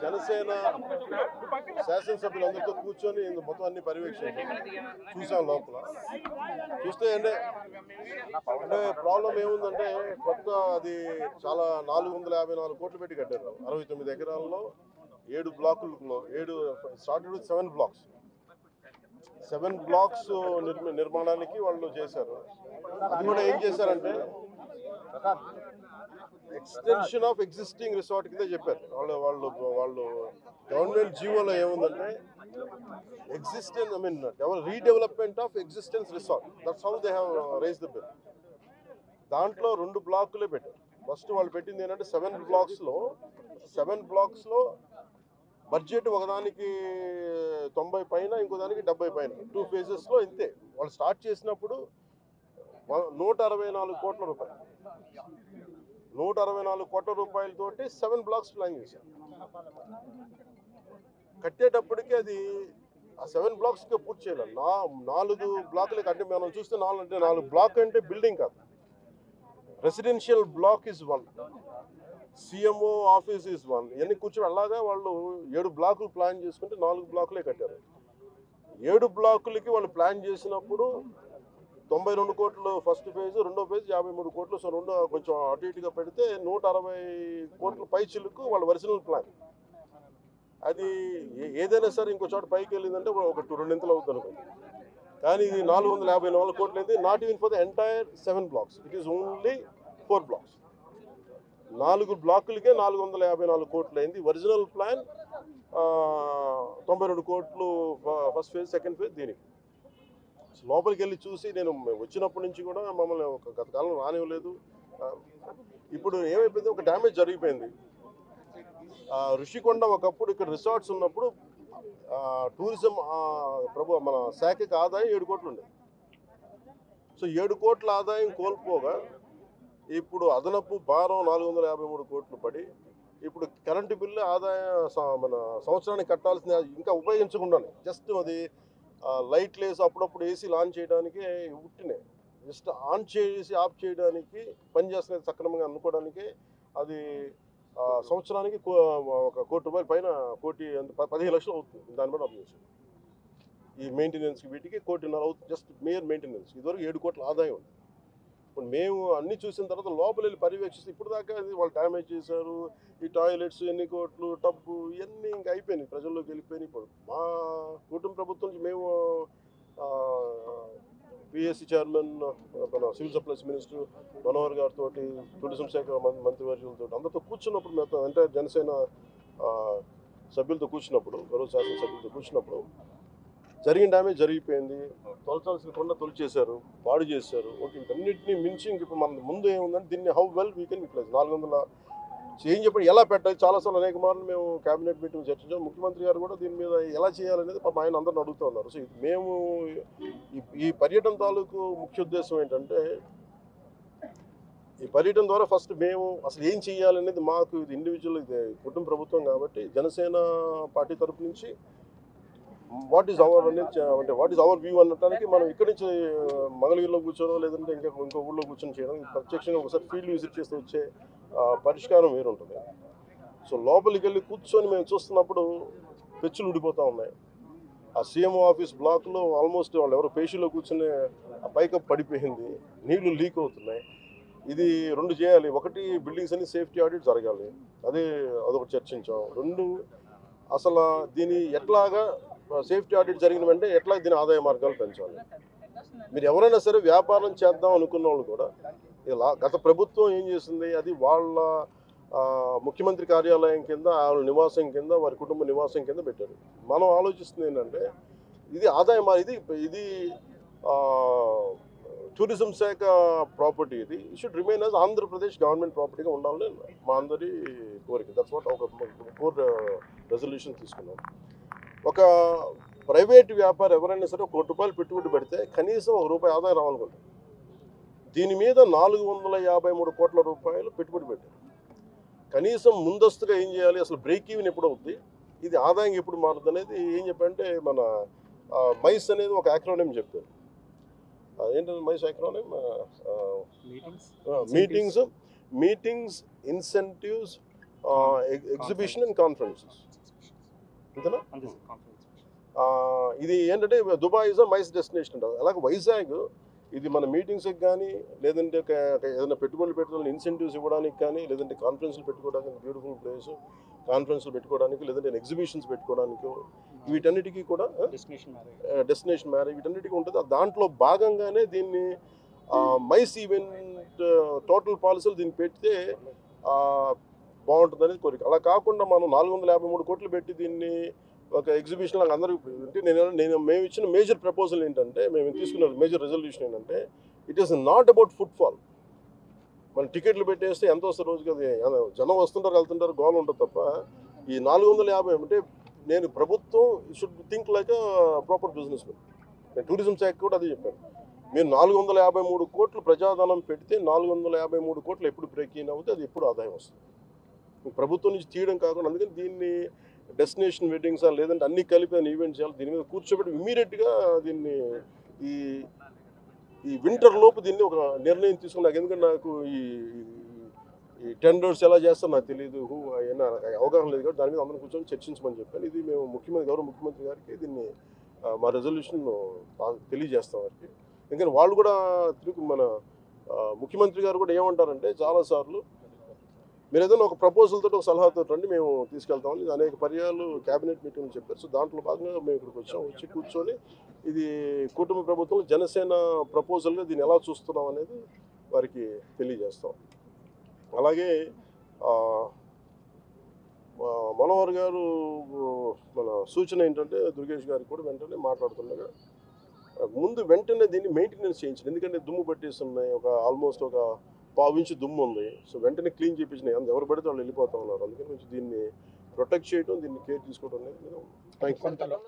జనసేన శాసనసభ్యులందరితో కూర్చొని మొత్తం అన్ని పర్యవేక్షించాం, చూసాం. లోపల చూస్తే అంటే ప్రాబ్లం ఏముందంటే కొత్త అది చాలా 454 కోట్లు పెట్టి కట్టారు. 69 ఎకరాల్లో 7 బ్లాకుల్లో 7 స్టార్టెడ్ విత్ 7 బ్లాక్స్. 7 బ్లాక్స్ నిర్మాణానికి వాళ్ళు చేశారు. అది కూడా ఏం చేశారంటే ఎక్స్టెన్షన్ ఆఫ్ ఎగ్జిస్టింగ్ రిసార్ట్ కింద చెప్పారు. వాళ్ళు గవర్నమెంట్ జీవోలో ఏముందంటే existence redevelopment of existence resort, that's how they have raise the bill. దాంట్లో 2 బ్లాకులే పెట్టారు. ఫస్ట్ వాళ్ళు పెట్టింది ఏంటంటే 7 బ్లాక్స్లో బడ్జెట్ ఒకదానికి 90 పైన, ఇంకో దానికి 70 పైన, 2 ఫేజెస్లో ఇంతే. వాళ్ళు స్టార్ట్ చేసినప్పుడు 164 కోట్ల రూపాయలు, 164 కోట్ల రూపాయలతోటి 7 బ్లాక్స్ ప్లాన్ చేశారు. కట్టేటప్పటికి అది ఆ 7 బ్లాక్స్గా పూర్తి చేయాలి. 4 బ్లాకులే కట్టే. మనం చూస్తే 4 బ్లాక్ అంటే బిల్డింగ్ కాదు, residential block is 1, CMO office is 1. ఇవన్నీ కూర్చొని అలాగా వాళ్ళు 7 బ్లాకులు ప్లాన్ చేసుకుంటే 4 బ్లాకులే కట్టారు. 7 బ్లాకులకి వాళ్ళు ప్లాన్ చేసినప్పుడు 92 కోట్లు ఫస్ట్ ఫేజ్, రెండో ఫేజ్ 53 కోట్లు. సో రెండో కొంచెం అటు ఇటుగా పెడితే 160 కోట్ల పైచిలకు వాళ్ళ ఒరిజినల్ ప్లాన్. అది ఏదైనా సరే ఇంకో చోట పైకి వెళ్ళిందంటే ఒక 2 అవుతుంది అనుకోండి. కానీ ఇది 454 కోట్లు అయింది. Not even for the entire 7 blocks, it is only 4 blocks. 4 బ్లాకులకే 454 కోట్లు అయింది. ఒరిజినల్ ప్లాన్ 92 కోట్లు ఫస్ట్ ఫేజ్, సెకండ్ ఫేజ్. దీనికి లోపలికి వెళ్ళి చూసి, నేను వచ్చినప్పటి నుంచి కూడా మమ్మల్ని గత కాలం రానివ్వలేదు. ఇప్పుడు ఏమైపోయింది, ఒక డ్యామేజ్ జరిగిపోయింది. ఋషికొండ ఒకప్పుడు ఇక్కడ రిసార్ట్స్ ఉన్నప్పుడు టూరిజం మన శాఖకి ఆదాయం 7 కోట్లు ఉండేది. సో 7 కోట్ల ఆదాయం కోల్పోగా ఇప్పుడు అదనపు భారం 453 కోట్లు పడి, ఇప్పుడు కరెంటు బిల్లు ఆదాయం మన సంవత్సరానికి కట్టాల్సింది ఇంకా ఉపయోగించకుండానే, జస్ట్ అది లైట్లు వేసి అప్పుడప్పుడు ఏసీ ఆన్ చేయడానికి ఉట్టినే, జస్ట్ ఆన్ చేసి ఆఫ్ చేయడానికి పనిచేస్తున్నది సక్రమంగా అనుకోవడానికి అది సంవత్సరానికి ఒక 1 కోటి రూపాయల పైన, 15 లక్షలు అవుతుంది. దాన్ని బట్టి అర్థం చేశారు. ఈ మెయింటెనెన్స్కి వీటికి 1.5 కోటి అవుతుంది, జస్ట్ మేయర్ మెయింటెనెన్స్. ఇదివరకు 7 కోట్ల ఆదాయం ఉంది. ఇప్పుడు మేము అన్నీ చూసిన తర్వాత లోపల వెళ్ళి పర్యవేక్షిస్తే ఇప్పుడు దాకా వాళ్ళు డ్యామేజ్ చేశారు. ఈ టాయిలెట్స్ ఎన్ని కోట్లు, టబ్బు, ఇవన్నీ ఇంకా అయిపోయినాయి, ప్రజల్లోకి వెళ్ళిపోయినాయి. ఇప్పుడు మా కుటుంబ ప్రభుత్వం నుంచి మేము పిఎస్సి చైర్మన్, మన సివిల్ సప్లైస్ మినిస్టర్ మనోహర్ గారితో, టూరిజం శాఖ మంత్రివర్యులతో అందరితో కూర్చున్నప్పుడు, మొత్తం అంటే జనసేన సభ్యులతో కూర్చున్నప్పుడు, గౌరవ శాసనసభ్యులతో కూర్చున్నప్పుడు జరిగిన డ్యామేజ్ జరిగిపోయింది. తొలచాల్సిన కొండ తొలిచేశారు, పాడు చేశారు. ఓకే, వీటన్నిటిని మించి ఇంక ఇప్పుడు మన ముందు ఏముందంటే దీన్ని how well we can utilise. 400 ఏం చెప్పండి, ఎలా పెట్టాలి, చాలాసార్లు అనేక మార్లు మేము క్యాబినెట్ మీటింగ్ చర్చించాం. ముఖ్యమంత్రి గారు కూడా దీని మీద ఎలా చేయాలనేది ఆయన అందరిని అడుగుతూ ఉన్నారు. సో మేము ఈ పర్యటన తాలూకు ముఖ్య ఉద్దేశం ఏంటంటే, ఈ పర్యటన ద్వారా ఫస్ట్ మేము అసలు ఏం చేయాలనేది, మాకు ఇది ఇండివిజువల్, ఇది కుటుంబ ప్రభుత్వం కాబట్టి జనసేన పార్టీ తరపు నుంచి వాట్ ఈజ్ అవర్ అనేది, అంటే వాట్ ఈజ్ అవర్ వ్యూ అనడానికి మనం ఇక్కడి నుంచి మంగళగిరిలో కూర్చోనో లేదంటే ఇంకో ఊళ్ళో కూర్చొని చేయడం, ప్రత్యక్షంగా ఒకసారి ఫీల్డ్ విజిట్ చేస్తే వచ్చే పరిష్కారం వేరుంటుంది. సో లోపలికి వెళ్ళి కూర్చొని మేము చూస్తున్నప్పుడు పెచ్చులు ఊడిపోతూ ఉన్నాయి. ఆ సీఎంఓ ఆఫీస్ బ్లాక్లో ఆల్మోస్ట్ వాళ్ళు ఎవరో పేషీలో కూర్చొని ఆ పైకప్ పడిపోయింది, నీళ్లు లీక్ అవుతున్నాయి. ఇది 2 చేయాలి. ఒకటి, బిల్డింగ్స్ అన్ని సేఫ్టీ ఆడిట్ జరగాలి, అదొకటి చర్చించాం. 2, అసలు దీని ఎట్లాగా సేఫ్టీ ఆడిట్ జరిగిన వెంటనే ఎట్లా దీని ఆదాయ మార్గాలు పెంచాలి. మీరు ఎవరైనా సరే వ్యాపారం చేద్దాం అనుకున్న వాళ్ళు కూడా, ఇలా గత ప్రభుత్వం ఏం చేసింది, అది వాళ్ళ ముఖ్యమంత్రి కార్యాలయం కింద, వాళ్ళ నివాసం కింద, వారి కుటుంబ నివాసం కింద పెట్టారు. మనం ఆలోచిస్తుంది ఏంటంటే, ఇది ఆదాయం, ఇది టూరిజం శాఖ ప్రాపర్టీ, ఇది should remain as Andhra Pradesh government ప్రాపర్టీగా ఉండాలని మా అందరి కోరిక. దట్స్ వాట్ ఒక 4 రెజల్యూషన్ తీసుకున్నాం. ఒక ప్రైవేట్ వ్యాపారం ఎవరైనా సరే 1 కోటి రూపాయలు పెట్టుబడి పెడితే కనీసం ₹1 ఆదాయం రావాలనుకుంటారు. దీని మీద 453 కోట్ల రూపాయలు పెట్టుబడి పెట్టారు. కనీసం ముందస్తుగా ఏం చేయాలి, అసలు బ్రేక్ ఈవెన్ ఎప్పుడు అవుద్ది, ఇది ఆదాయం ఎప్పుడు మారుతుంది అనేది ఏం చెప్పంటే, మన మైస్ అనేది ఒక యాక్రోనిమ్ చెప్పారు. ఏంటంటే MICE acronym, meetings, incentives, exhibition and conferences అంతేనా అంతే సార్ కాన్ఫరెన్స్. ఇది ఏంటంటే Dubai is a MICE destination అంటారు. అలాగే వైజాగ్ ఇది మన మీటింగ్స్కి కానీ లేదంటే ఏదైనా పెట్టుబడులు పెట్టడానికి ఇన్సెంటివ్స్ ఇవ్వడానికి కానీ లేదంటే కాన్ఫరెన్స్లు పెట్టుకోవడానికి బ్యూటిఫుల్ ప్లేస్, కాన్ఫరెన్స్లు పెట్టుకోవడానికి లేదంటే ఎగ్జిబిషన్స్ పెట్టుకోవడానికి వీటన్నిటికీ కూడా డెస్టినేషన్ మ్యారేజ్ వీటన్నిటికీ ఉంటుంది. దాంట్లో భాగంగానే దీన్ని మైస్ ఈవెంట్ టోటల్ పాలసీలు దీన్ని పెడితే బాగుంటుంది అనేది కోరిక. అలా కాకుండా మనం 453 కోట్లు పెట్టి దీన్ని ఒక ఎగ్జిబిషన్ లాగా అందరూ అంటే మేము ఇచ్చిన మేజర్ ప్రపోజల్ ఏంటంటే మేము తీసుకున్న మేజర్ రెజల్యూషన్ ఏంటంటే it is not about footfall. మన టికెట్లు పెట్టేస్తే ఎంత వస్తారు రోజుకి, అది జనం వస్తుంటారు వెళ్తుంటారు గోల్ ఉంటుంది తప్ప ఈ 450 అంటే నేను ప్రభుత్వం should think like proper business man. నేను టూరిజం శాఖ కూడా అదే చెప్పాను. మీరు 453 కోట్లు ప్రజాధనం పెడితే 453 కోట్లు ఎప్పుడు బ్రేక్ ఇన్ అవుతుంది, అది ఎప్పుడు ఆదాయం వస్తుంది. ప్రభుత్వం నుంచి తీయడం కాకుండా అందుకని దీన్ని డెస్టినేషన్ వెడ్డింగ్స్ లేదంటే అన్ని కలిపి ఈవెంట్ చేయాలి. దీని మీద కూర్చోబెట్టి ఇమీడియట్గా దీన్ని ఈ వింటర్ లోపు దీన్ని ఒక నిర్ణయం తీసుకున్నాను. ఎందుకంటే నాకు ఈ టెండర్స్ ఎలా చేస్తారో నాకు తెలియదు, అవగాహన లేదు కాబట్టి దాని మీద అందరం కూర్చొని చర్చించమని చెప్పాను. ఇది మేము గౌరవ ముఖ్యమంత్రి గారికి దీన్ని మా రెజల్యూషన్ తెలియజేస్తాం వారికి. ఎందుకంటే వాళ్ళు కూడా మన ముఖ్యమంత్రి గారు కూడా ఏమంటారంటే చాలాసార్లు మీరు ఏదైనా ఒక ప్రపోజల్ తోటి ఒక సలహాతో రండి మేము తీసుకెళ్తామని అనేక పర్యాలు క్యాబినెట్ మీటింగ్లు చెప్పారు. సో దాంట్లో భాగంగా మేము ఇక్కడికి వచ్చి కూర్చొని ఇది కుటుంబ ప్రభుత్వం జనసేన ప్రపోజల్గా దీన్ని ఎలా చూస్తున్నాం అనేది వారికి తెలియజేస్తాం. అలాగే మనోహర్ గారు మన సూచన ఏంటంటే దుర్గేష్ గారికి కూడా వెంటనే మాట్లాడుతుండగా వెంటనే దీన్ని మెయింటెనెన్స్ చేయించండి. ఎందుకంటే దుమ్ము పట్టేస్తున్నాయి, ఆల్మోస్ట్ ఒక 1/4 ఇంచు దుమ్ము ఉంది. సో వెంటనే క్లీన్ చేయించినాయి, ఎవరు పడితే వాళ్ళు వెళ్ళిపోతా ఉన్నారు. అందుకని కొంచెం దీన్ని ప్రొటెక్ట్ చేయడం, దీన్ని కేర్ తీసుకోవడం అనేది థ్యాంక్ యూ.